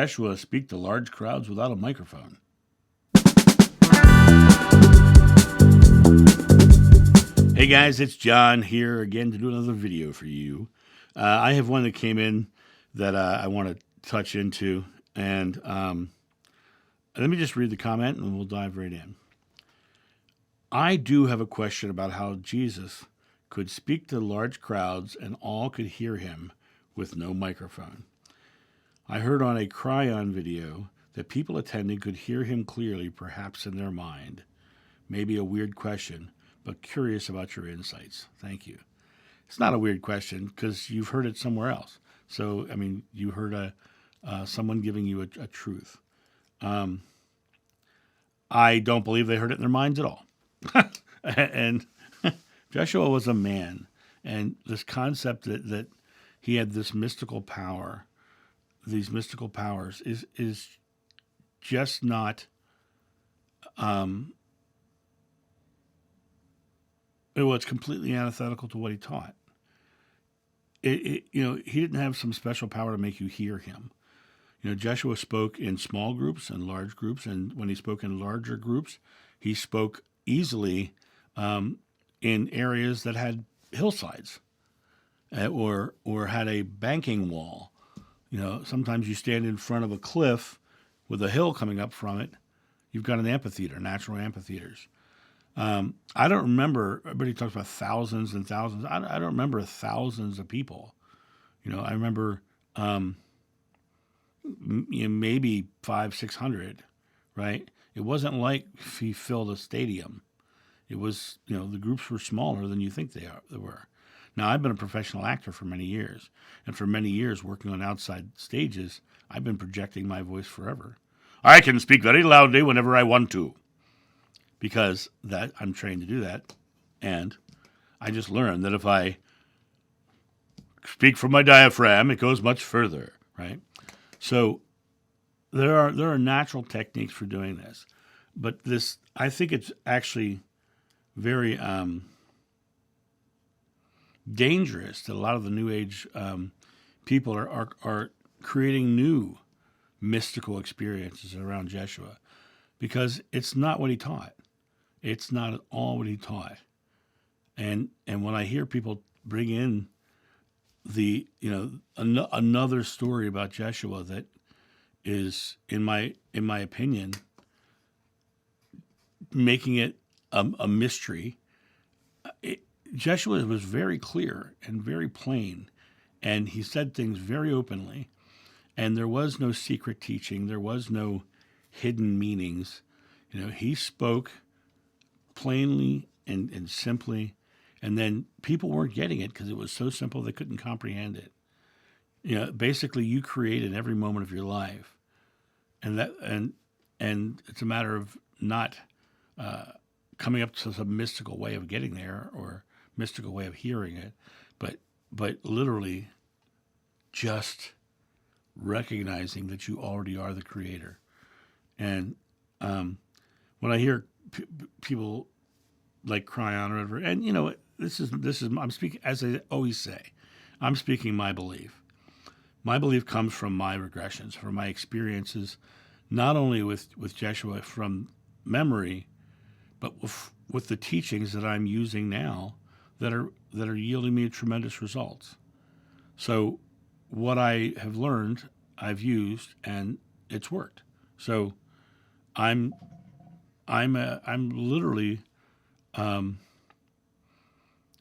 Jeshua speak to large crowds without a microphone. Hey guys, it's John here again to do another video for you. I have one that came in that I want to touch into, and let me just read the comment and we'll dive right in. I do have a question about how Jesus could speak to large crowds and all could hear him with no microphone. I heard on a Cryon video that people attending could hear him clearly, perhaps in their mind. Maybe a weird question, but curious about your insights. Thank you. It's not a weird question because you've heard it somewhere else. So, I mean, you heard someone giving you a truth. I don't believe they heard it in their minds at all. And Jeshua was a man, and this concept that he had this mystical power, these mystical powers, is just not. It's completely antithetical to what he taught. He didn't have some special power to make you hear him. Jeshua spoke in small groups and large groups, and when he spoke in larger groups, he spoke easily in areas that had hillsides or had a banking wall. Sometimes you stand in front of a cliff with a hill coming up from it. You've got an amphitheater, natural amphitheaters. I don't remember, everybody talks about thousands and thousands. I don't remember thousands of people. I remember maybe 500-600, right? It wasn't like he filled a stadium. It was, the groups were smaller than you think they were. Now, I've been a professional actor for many years, and for many years working on outside stages, I've been projecting my voice forever. I can speak very loudly whenever I want to, because that I'm trained to do that, and I just learned that if I speak from my diaphragm, it goes much further, right? So there are natural techniques for doing this, but I think it's actually very dangerous that a lot of the New Age people are creating new mystical experiences around Jeshua, because it's not what he taught. It's not at all what he taught. And when I hear people bring in another story about Jeshua that is, in my opinion, making it a mystery. Jeshua was very clear and very plain, and he said things very openly, and there was no secret teaching. There was no hidden meanings. He spoke plainly and simply, and then people weren't getting it because it was so simple they couldn't comprehend it. Basically, you create in every moment of your life, and it's a matter of not coming up to some mystical way of getting there or mystical way of hearing it, but literally just recognizing that you already are the creator. And when I hear people like Cryon or whatever, and this is I'm speaking, as I always say, I'm speaking my belief. My belief comes from my regressions, from my experiences, not only with Jeshua from memory, but with the teachings that I'm using now that are yielding me tremendous results. So what I have learned, I've used, and it's worked. So I'm literally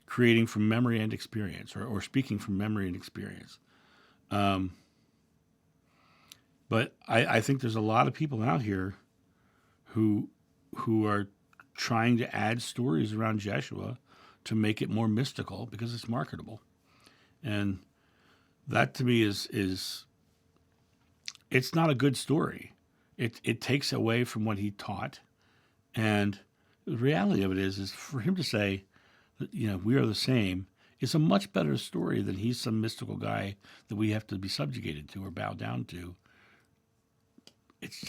creating from memory and experience, or speaking from memory and experience. But I think there's a lot of people out here who are trying to add stories around Jeshua to make it more mystical because it's marketable. And that to me is it's not a good story. It takes away from what he taught. And the reality of it is for him to say that, we are the same, is a much better story than he's some mystical guy that we have to be subjugated to or bow down to.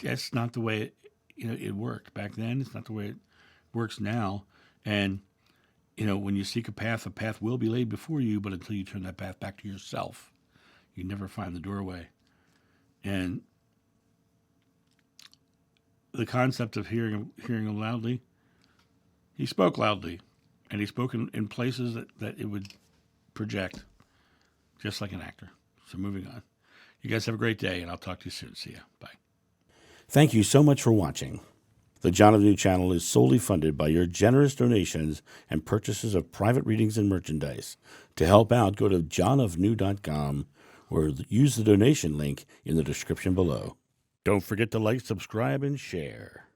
That's not the way it worked back then. It's not the way it works now. And when you seek a path will be laid before you, but until you turn that path back to yourself, you never find the doorway. And the concept of hearing him loudly, he spoke loudly, and he spoke in places that it would project, just like an actor. So moving on. You guys have a great day, and I'll talk to you soon. See ya. Bye. Thank you so much for watching. The John of New channel is solely funded by your generous donations and purchases of private readings and merchandise. To help out, go to johnofnew.com or use the donation link in the description below. Don't forget to like, subscribe, and share.